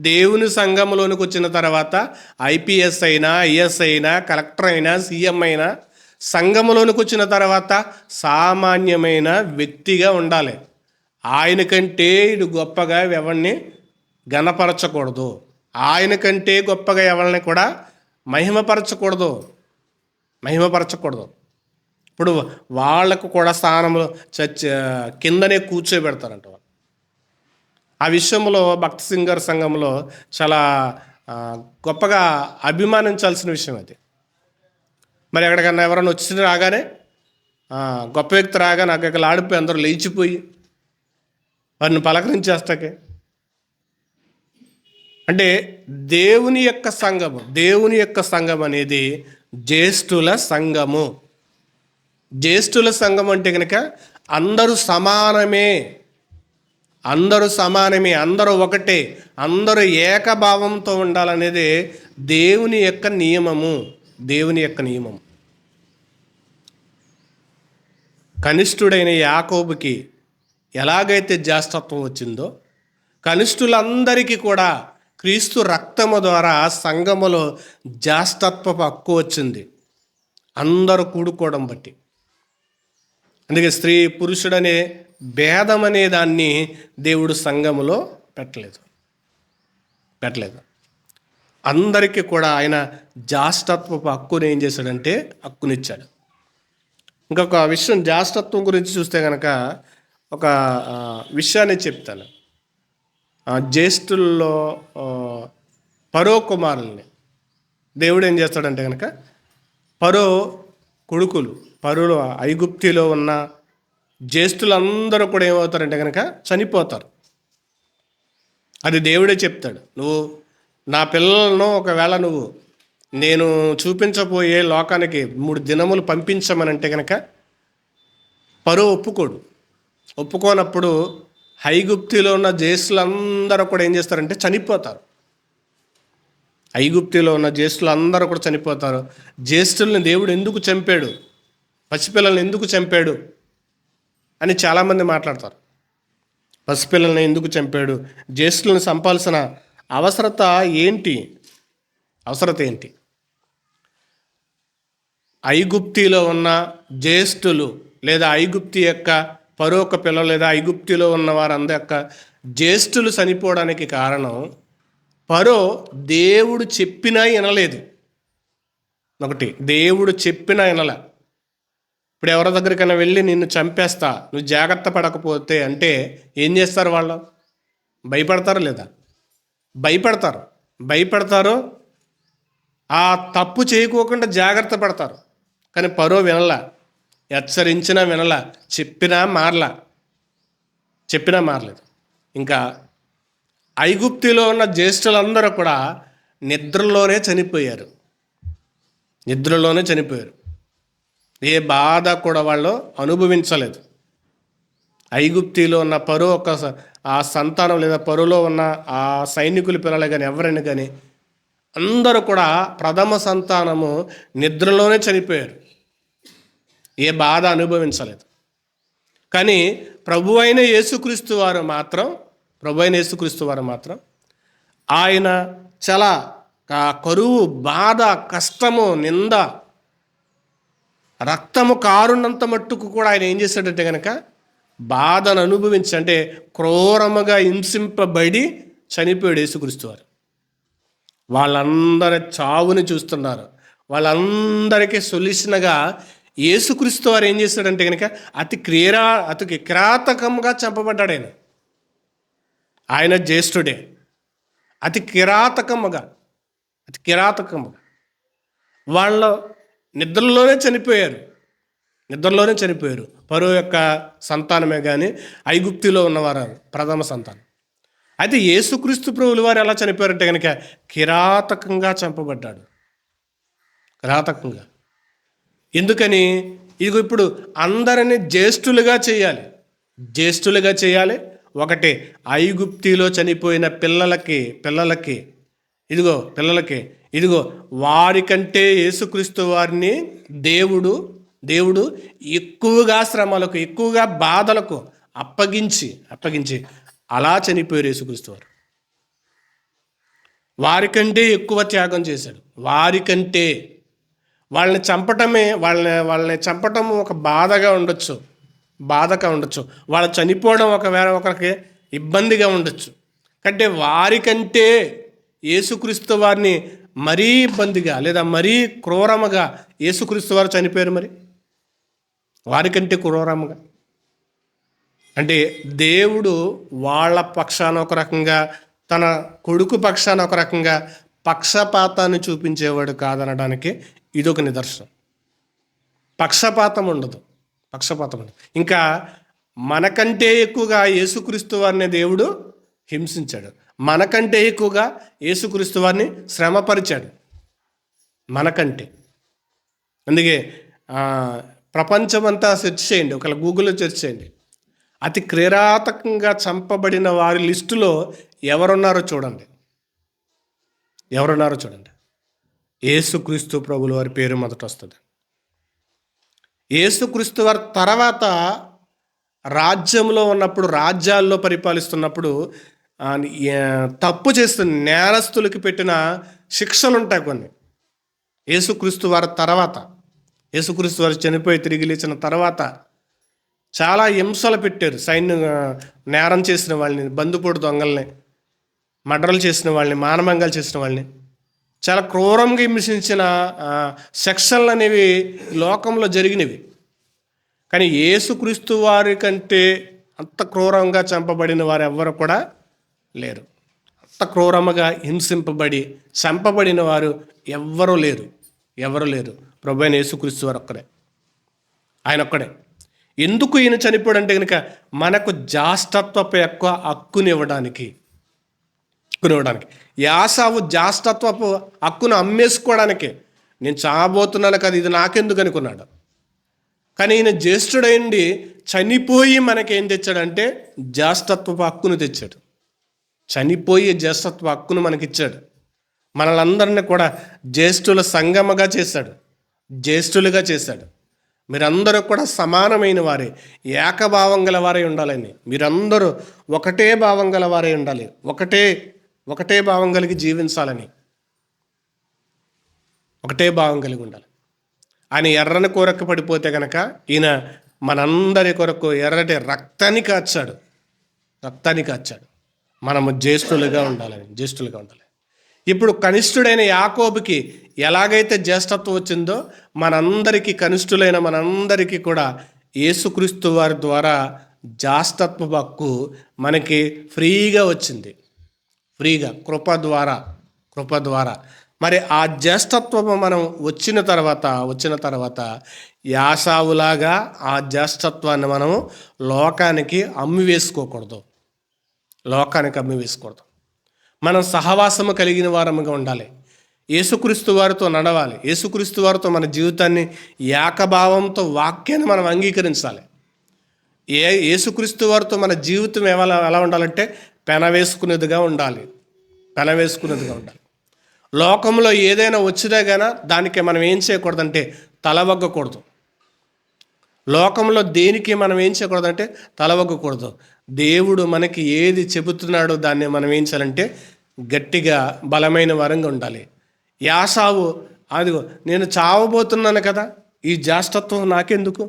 దేవుని సంఘంలోనికి వచ్చిన తర్వాత ఐపీఎస్ అయినా, ఐఏఎస్ అయినా, కలెక్టర్ అయినా, సీఎం అయినా సంఘంలోనికి వచ్చిన తర్వాత సామాన్యమైన వ్యక్తిగా ఉండాలి. ఆయన కంటే ఇటు గొప్పగా ఎవరిని ఘనపరచకూడదు, ఆయన కంటే గొప్పగా ఎవరిని కూడా మహిమపరచకూడదు. ఇప్పుడు వాళ్ళకు కూడా స్థానంలో కిందనే కూర్చోబెడతారంట. ఆ విషయంలో భక్త సింగర్ సంఘంలో చాలా గొప్పగా అభిమానించాల్సిన విషయం అది. మరి ఎక్కడికన్నా ఎవరైనా వచ్చి రాగానే గొప్ప వ్యక్తి రాగానే అక్కడ ఆడిపోయి అందరూ లేచిపోయి వారిని పలకరించేస్తాకే. అంటే దేవుని యొక్క సంఘం అనేది జ్యేష్ఠుల సంఘము. జ్యేష్ఠుల సంఘం అంటే కనుక అందరూ సమానమే, అందరూ ఒకటే, అందరూ ఏకభావంతో ఉండాలనేది దేవుని యొక్క నియమము. కనిష్ఠుడైన యాకోబుకి ఎలాగైతే జ్యేష్ఠత్వం వచ్చిందో, కనిష్ఠులందరికీ కూడా క్రీస్తు రక్తము ద్వారా సంఘములో జ్యేష్ఠత్వపు హక్కు వచ్చింది, అందరూ కూడుకోవడం బట్టి. అందుకే స్త్రీ పురుషుడనే భేదం అనే దాన్ని దేవుడు సంఘములో పెట్టలేదు. అందరికీ కూడా ఆయన జ్యేష్ఠత్వపు హక్కుని ఏం చేశాడంటే హక్కునిచ్చాడు. ఇంకొక విషయం జ్యేష్ఠత్వం గురించి చూస్తే కనుక ఒక విషయాన్ని చెప్తాను. జ్యేష్ఠుల్లో ఫరో కుమారుల్ని దేవుడు ఏం చేస్తాడంటే కనుక ఫరో కొడుకులు, ఫరోలో ఐగుప్తిలో ఉన్న జ్యేష్ఠులందరూ కూడా ఏమవుతారంటే కనుక చనిపోతారు. అది దేవుడే చెప్తాడు. నువ్వు నా పిల్లలను ఒకవేళ నువ్వు నేను చూపించబోయే లోకానికి 3 దినములు పంపించమనంటే కనుక ఫరో ఒప్పుకోనప్పుడు ఐగుప్తిలో ఉన్న జ్యేష్ఠులందరూ కూడా ఏం చేస్తారంటే చనిపోతారు. ఐగుప్తిలో ఉన్న జ్యేష్ఠులందరూ కూడా చనిపోతారు. జ్యేష్ఠుల్ని దేవుడు ఎందుకు చంపాడు, పసిపిల్లల్ని ఎందుకు చంపాడు అని చాలామంది మాట్లాడతారు. పసిపిల్లల్ని ఎందుకు చంపాడు, జ్యేష్ఠులను చంపాల్సిన అవసరత ఏంటి? ఐగుప్తిలో ఉన్న జ్యేష్ఠులు లేదా ఐగుప్తి యొక్క ఫరో పిల్లలు లేదా ఐగుప్తిలో ఉన్న వారందరి యొక్క జ్యేష్ఠులు చనిపోవడానికి కారణం ఫరో దేవుడు చెప్పినా వినలేదు. ఒకటి, దేవుడు చెప్పినా వినలే. ఇప్పుడు ఎవరి దగ్గరికైనా వెళ్ళి నిన్ను చంపేస్తా, నువ్వు జాగ్రత్త పడకపోతే అంటే ఏం చేస్తారు? వాళ్ళు భయపడతారు లేదా? భయపడతారు. ఆ తప్పు చేయకోకుండా జాగ్రత్త పడతారు. కానీ ఫరో వినలా, హెచ్చరించినా వినలా, చెప్పినా మారలేదు. ఇంకా ఐగుప్తిలో ఉన్న జ్యేష్ఠులందరూ కూడా నిద్రలోనే చనిపోయారు. ఏ బాధ కూడా వాళ్ళు అనుభవించలేదు. ఐగుప్తిలో ఉన్న ఫరో ఆ సంతానం లేదా ఫరోలో ఉన్న ఆ సైనికుల పిల్లలు కానీ ఎవరైనా కానీ అందరూ కూడా ప్రథమ సంతానము నిద్రలోనే చనిపోయారు. ఏ బాధ అనుభవించలేదు. కానీ ప్రభు అయిన యేసుక్రీస్తు వారు మాత్రం ఆయన చాలా కరువు, బాధ, కష్టము, నింద, రక్తము కారున్నంత మట్టుకు కూడా ఆయన ఏం చేశాడంటే కనుక బాధను అనుభవించి, అంటే క్రూరముగా హింసింపబడి చనిపోయాడు యేసుక్రీస్తు వారు. వాళ్ళందరి చావుని చూస్తున్నారు. వాళ్ళందరికీ సొల్యూషన్గా యేసుక్రీస్తు వారు ఏం చేశాడంటే కనుక అతి కిరాతకంగా చంపబడ్డాడు. ఆయన జ్యేష్ఠుడే. అతి కిరాతకముగా వాళ్ళు నిద్రలోనే చనిపోయారు. ఫరో యొక్క సంతానమే కానీ ఐగుప్తిలో ఉన్నవారు ప్రథమ సంతానం. అయితే యేసుక్రీస్తు ప్రభువుల వారు ఎలా చనిపోయారంటే కనుక కిరాతకంగా చంపబడ్డాడు. ఎందుకని? ఇదిగో ఇప్పుడు అందరినీ జ్యేష్ఠులుగా చేయాలి. ఒకటి, ఐగుప్తిలో చనిపోయిన పిల్లలకి ఇదిగో వారికంటే యేసుక్రీస్తు వారిని దేవుడు ఎక్కువగా శ్రమలకు, ఎక్కువగా బాధలకు అప్పగించి అలా చనిపోయారు యేసుక్రీస్తు వారు. వారికంటే ఎక్కువ త్యాగం చేశాడు. వాళ్ళని చంపటం ఒక బాధగా ఉండొచ్చు, వాళ్ళు చనిపోవడం ఒకవేళ ఒకరికి ఇబ్బందిగా ఉండొచ్చు. అంటే వారికంటే యేసుక్రీస్తు వారిని మరీ ఇబ్బందిగా లేదా మరీ క్రూరముగా యేసుక్రీస్తు వారు చనిపోయారు. మరి వారికంటే క్రూరముగా అంటే దేవుడు వాళ్ళ పక్షాన ఒక రకంగా, తన కొడుకు పక్షాన ఒక రకంగా పక్షపాతాన్ని చూపించేవాడు కాదనడానికి ఇదొక నిదర్శనం. పక్షపాతం ఉండదు. ఇంకా మనకంటే ఎక్కువగా యేసుక్రీస్తు వారిని దేవుడు హింసించాడు. మనకంటే ఎక్కువగా యేసుక్రీస్తు వారిని శ్రమపరిచాడు. అందుకే ప్రపంచమంతా సెర్చ్ చేయండి, ఒకవేళ గూగుల్లో సెర్చ్ చేయండి. అతి కిరాతకంగా చంపబడిన వారి లిస్టులో ఎవరున్నారో చూడండి. యేసుక్రీస్తు ప్రభుల వారి పేరు మొదట వస్తుంది. యేసుక్రీస్తు వారి తర్వాత రాజ్యంలో ఉన్నప్పుడు, రాజ్యాల్లో పరిపాలిస్తున్నప్పుడు తప్పు చేస్తున్న నేరస్తులకి పెట్టిన శిక్షలు ఉంటాయి కొన్ని. యేసుక్రీస్తు వారి తర్వాత, యేసుక్రీస్తు వారు చనిపోయి తిరిగి లేచిన తర్వాత చాలా హింసలు పెట్టారు. నేరం చేసిన వాళ్ళని, బందుపోటు దొంగల్ని, మర్డర్లు చేసిన వాళ్ళని, మానభంగాలు చేసిన వాళ్ళని చాలా క్రూరంగా హింసించిన సెక్షన్లు అనేవి లోకంలో జరిగినవి. కానీ యేసుక్రీస్తు వారి కంటే అంత క్రూరంగా చంపబడిన వారు ఎవ్వరు కూడా లేరు. అంత క్రూరంగా హింసింపబడి చంపబడిన వారు ఎవ్వరూ లేరు. ప్రభు అయిన యేసుక్రీస్తు వారు ఒక్కడే, ఆయన ఒక్కడే. ఎందుకు ఈయన చనిపోయాడంటే కనుక మనకు జాస్తత్వపు యొక్క హక్కునివ్వడానికి. యాసావు జాస్తత్వపు హక్కును అమ్మేసుకోవడానికి, నేను చావబోతున్నాను కదా, ఇది నాకెందుకు అనుకున్నాడు. కానీ ఈయన జ్యేష్ఠుడైంది చనిపోయి మనకేం తెచ్చాడంటే జ్యేష్ఠత్వపు హక్కును తెచ్చాడు. చనిపోయి జ్యేష్ఠత్వ హక్కును మనకిచ్చాడు. మనలందరినీ కూడా జ్యేష్ఠుల సంగమగా చేశాడు, జ్యేష్ఠులుగా చేశాడు. మీరందరూ కూడా సమానమైన వారే, ఏకభావం గల వారే ఉండాలని. మీరందరూ ఒకటే భావం గల వారే ఉండాలి, ఒకటే భావం కలిగి జీవించాలని, ఒకటే భావం కలిగి ఉండాలి. ఆయన ఎర్రని కొరకు పడిపోతే కనుక ఈయన మనందరి కొరకు ఎర్రటి రక్తాన్ని కాచాడు. మనము జ్యేష్ఠులుగా ఉండాలి. ఇప్పుడు కనిష్ఠుడైన యాకోబుకి ఎలాగైతే జ్యేష్ఠత్వం వచ్చిందో మనందరికీ, కనిష్ఠులైన మనందరికీ కూడా యేసుక్రీస్తు వారి ద్వారా జ్యేష్ఠత్వ హక్కు మనకి ఫ్రీగా వచ్చింది. కృప ద్వారా. మరి ఆ జ్యేష్ఠత్వము మనం వచ్చిన తర్వాత యాసావులాగా ఆ జ్యేష్ఠత్వాన్ని మనము లోకానికి అమ్మి వేసుకోకూడదు. మనం సహవాసము కలిగిన వారముగా ఉండాలి. యేసుక్రీస్తు వారితో నడవాలి. యేసుక్రీస్తు వారితో మన జీవితాన్ని ఏకభావంతో, వాక్యాన్ని మనం అంగీకరించాలి. యేసుక్రీస్తు వారితో మన జీవితం ఎలా ఉండాలంటే పెనవేసుకునేదిగా ఉండాలి. లోకంలో ఏదైనా వచ్చినా కానీ దానికి మనం ఏం చేయకూడదంటే తలవగ్గకూడదు. లోకంలో దేనికి మనం ఏం చేయకూడదంటే తలవగ్గకూడదు. దేవుడు మనకి ఏది చెబుతున్నాడో దాన్ని మనం ఏం చేయాలంటే గట్టిగా బలమైన వరంగా ఉండాలి. యాసావు, అదిగో నేను చావబోతున్నాను కదా, ఈ జ్యేష్ఠత్వం నాకెందుకు?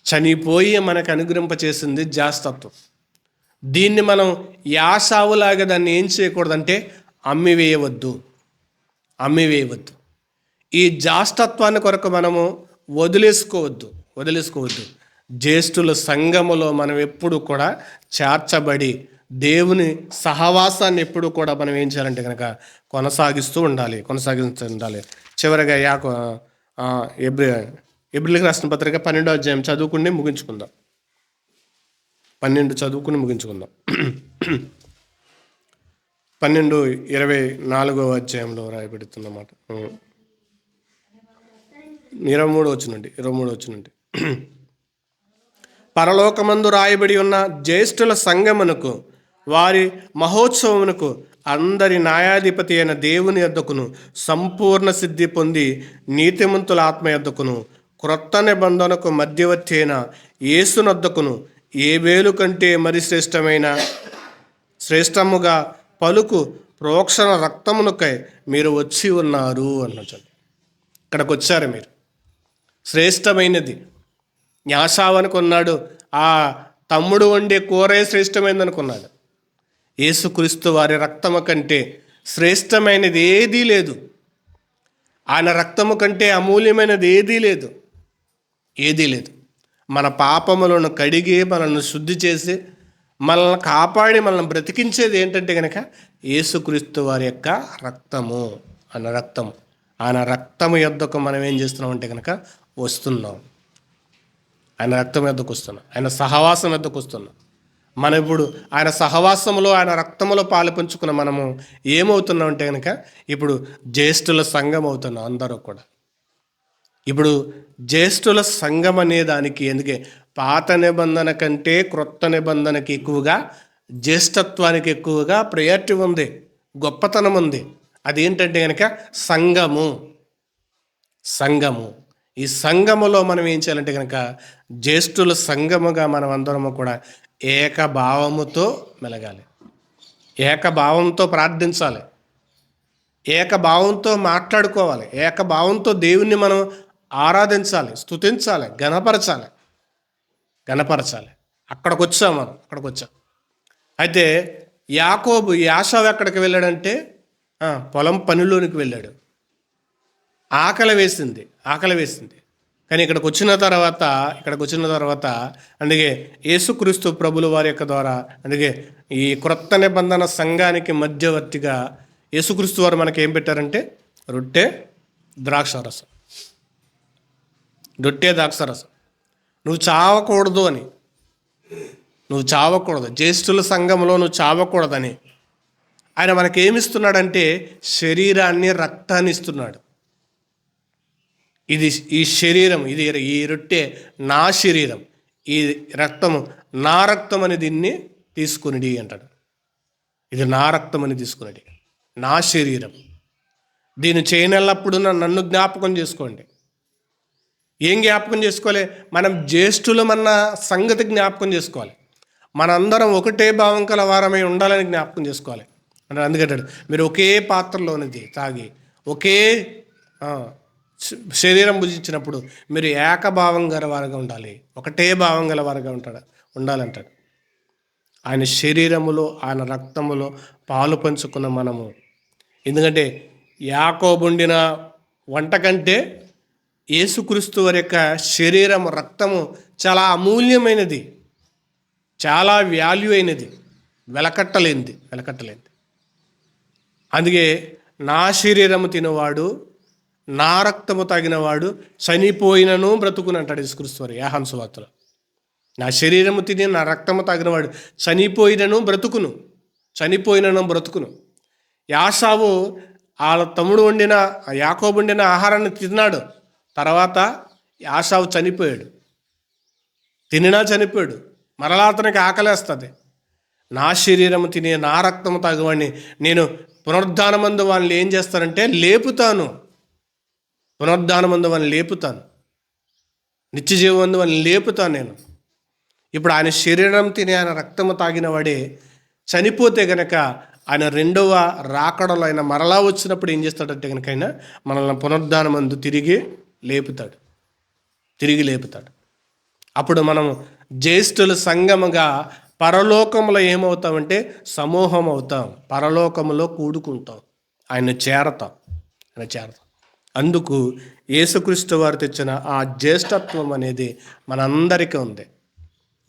చనిపోయి మనకు అనుగ్రహింపచేసింది జ్యేష్ఠత్వం. దీన్ని మనం యాసావులాగా దాన్ని ఏం చేయకూడదంటే అమ్మివేయవద్దు. ఈ జ్యేష్ఠత్వాన్ని కొరకు మనము వదిలేసుకోవద్దు. జ్యేష్ఠుల సంఘములో మనం ఎప్పుడు కూడా చేర్చబడి దేవుని సహవాసాన్ని ఎప్పుడు కూడా మనం ఏం చేయాలంటే కనుక కొనసాగిస్తూ ఉండాలి. చివరిగా ఎబ్రిలకు రాసిన పత్రిక 12వ అధ్యాయం చదువుకుని ముగించుకుందాం. 12:24 అధ్యాయంలో రాయబడుతున్నమాట. 23 వచనం. పరలోకమందు రాయబడి ఉన్న జ్యేష్ఠుల సంగమునకు, వారి మహోత్సవమునకు, అందరి న్యాయాధిపతి అయిన దేవుని యొద్దకును, సంపూర్ణ సిద్ధి పొంది నీతిమంతుల ఆత్మ యొద్దకును, క్రొత్త నిబంధనకు మధ్యవర్తి అయిన యేసునొద్దకును, ఏబేలు కంటే మరి శ్రేష్టముగా పలుకు ప్రోక్షణ రక్తమునకై మీరు వచ్చి ఉన్నారు అన్నది. ఇక్కడికి వచ్చారు మీరు. శ్రేష్టమైనది యాసావు అనుకున్నాడు, ఆ తమ్ముడు వండే కూరే శ్రేష్టమైనది అనుకున్నాడు. యేసుక్రీస్తు వారి రక్తము కంటే శ్రేష్టమైనది ఏదీ లేదు. ఆయన రక్తము కంటే అమూల్యమైనది ఏదీ లేదు. మన పాపములను కడిగి మనల్ని శుద్ధి చేసి మనల్ని కాపాడి మనల్ని బ్రతికించేది ఏంటంటే కనుక యేసుక్రీస్తు వారి యొక్క రక్తము. ఆయన రక్తము యొద్దకు మనం ఏం చేస్తున్నాం అంటే కనుక వస్తున్నాం. ఆయన రక్తం యొద్దకు వస్తున్నాం, ఆయన సహవాసం యొద్దకు వస్తున్నాం. మనం ఇప్పుడు ఆయన సహవాసములో, ఆయన రక్తములో పాలు పంచుకున్న మనము ఏమవుతున్నాం అంటే కనుక ఇప్పుడు జ్యేష్ఠుల సంఘం అవుతున్నాం అందరూ కూడా. ఇప్పుడు జ్యేష్ఠుల సంఘం అనే దానికి ఎందుకే పాత నిబంధన కంటే క్రొత్త నిబంధనకి ఎక్కువగా, జ్యేష్ఠత్వానికి ఎక్కువగా ప్రయారిటీ ఉంది, గొప్పతనం ఉంది. అదేంటంటే కనుక సంఘము. ఈ సంఘములో మనం ఏం చేయాలంటే కనుక జ్యేష్ఠుల సంఘముగా మనం అందరము కూడా ఏకభావముతో మెలగాలి, ఏకభావంతో ప్రార్థించాలి, ఏకభావంతో మాట్లాడుకోవాలి, ఏకభావంతో దేవుణ్ణి మనం ఆరాధించాలి, స్తుతించాలి, గణపరచాలి. అక్కడికి వచ్చాం. అయితే యాసావు ఎక్కడికి వెళ్ళాడంటే పొలం పనిలోనికి వెళ్ళాడు. ఆకలి వేసింది. కానీ ఇక్కడికి వచ్చిన తర్వాత అందుకే యేసుక్రీస్తు ప్రభుల వారి యొక్క ద్వారా, అందుకే ఈ క్రొత్త నిబంధన సంఘానికి మధ్యవర్తిగా యేసుక్రీస్తు వారు మనకి ఏం పెట్టారంటే రొట్టె ద్రాక్షారసం. నువ్వు చావకూడదు, జ్యేష్ఠుల సంఘంలో నువ్వు చావకూడదని ఆయన మనకేమిస్తున్నాడంటే శరీరాన్ని, రక్తాన్ని ఇస్తున్నాడు. ఈ శరీరం, ఈ రొట్టె నా శరీరం, ఈ రక్తము నా రక్తం అని దీన్ని తీసుకునిడి అంటాడు. ఇది నా రక్తం అని తీసుకునిడి, నా శరీరం. దీన్ని చేయనప్పుడు నన్ను జ్ఞాపకం చేసుకోండి. ఏం జ్ఞాపకం చేసుకోవాలి? మనం జ్యేష్ఠులమన్న సంగతి జ్ఞాపకం చేసుకోవాలి. మనందరం ఒకటే భావం కల వారమై ఉండాలని జ్ఞాపకం చేసుకోవాలి. అంటే అందుకంటాడు, మీరు ఒకే పాత్రలోనిది తాగి ఒకే శరీరం భుజించినప్పుడు మీరు ఏకభావం గల వారుగా ఉండాలి, ఒకటే భావం గల వారుగా ఉండాలంటాడు. ఆయన శరీరములో, ఆయన రక్తములో పాలు పంచుకున్న మనము. ఎందుకంటే యాకోబుండిన వంట కంటే యేసుక్రీస్తు వారి యొక్క శరీరం, రక్తము చాలా అమూల్యమైనది, చాలా వాల్యూ అయినది, వెలకట్టలేనిది. అందుకే నా శరీరము తినవాడు, నా రక్తము తాగినవాడు చనిపోయినను బ్రతుకును అంటాడు యేసుక్రీస్తు వారు యోహాను సువార్తలో. నా శరీరము తిని నా రక్తము తాగినవాడు చనిపోయినను బ్రతుకును. యాసావు వాళ్ళ తమ్ముడు యాకోబు వండిన ఆహారాన్ని తిన్నాడు. తర్వాత యాసావు చనిపోయాడు. మరలా అతనికి ఆకలేస్తుంది. నా శరీరము తిని నా రక్తము తాగువాడిని నేను పునరుద్ధానమందు వాళ్ళని ఏం చేస్తానంటే లేపుతాను. నిత్య జీవమందు వాళ్ళని లేపుతాను నేను. ఇప్పుడు ఆయన శరీరం తిని ఆయన రక్తము తాగిన వాడే చనిపోతే గనక ఆయన రెండవ రాకడలో ఆయన మరలా వచ్చినప్పుడు ఏం చేస్తాడంటే కనుక ఆయన మనల్ని పునరుద్ధానమందు తిరిగి లేపుతాడు. అప్పుడు మనం జ్యేష్ఠుల సంఘముగా పరలోకములో ఏమవుతామంటే సమూహం అవుతాం, పరలోకములో కూడుకుంటాం, ఆయన చేరతాం. అందుకు యేసుక్రీస్తు వారు తెచ్చిన ఆ జ్యేష్ఠత్వం అనేది మనందరికీ ఉంది.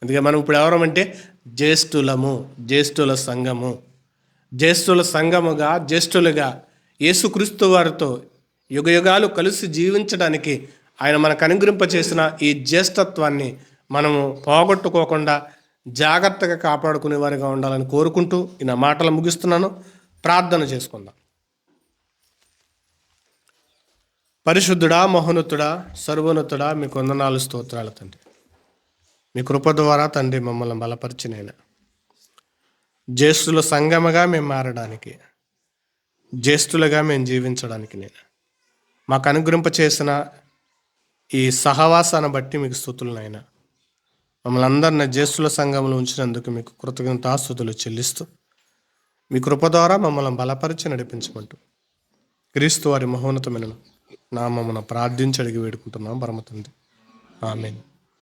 అందుకే మనం ఇప్పుడు ఎవరమంటే జ్యేష్ఠుల సంఘముగా జ్యేష్ఠులుగా యేసుక్రీస్తు వారితో యుగయుగాలు కలిసి జీవించడానికి ఆయన మనకు అనుగ్రహింపచేసిన ఈ జ్యేష్ఠత్వాన్ని మనము పోగొట్టుకోకుండా జాగ్రత్తగా కాపాడుకునే వారిగా ఉండాలని కోరుకుంటూ ఈ నా మాటలు ముగిస్తున్నాను. ప్రార్థన చేసుకుందాం. పరిశుద్ధుడా, మహోన్నతుడా, సర్వోన్నతుడా, మీకు వందనాలు, స్తోత్రాలు తండ్రి. మీ కృప ద్వారా తండ్రి మమ్మల్ని బలపరిచినైనా జ్యేష్ఠుల సంఘముగా మేము మారడానికి, జ్యేష్ఠులుగా మేము జీవించడానికి నేను మాకు అనుగ్రహింపచేసిన ఈ సహవాసాన్ని బట్టి మీకు స్తుతులనైనా. మమ్మల్ని అందరినీ జ్యేష్ఠుల సంఘంలో ఉంచినందుకు మీకు కృతజ్ఞతాస్తుతులు చెల్లిస్తూ మీ కృప ద్వారా మమ్మల్ని బలపరిచి నడిపించమంటూ క్రీస్తు వారి మహోన్నతమైన నామమున ప్రార్థించి అడిగి వేడుకుంటున్నాం పరమ తండ్రి. ఆమేన్.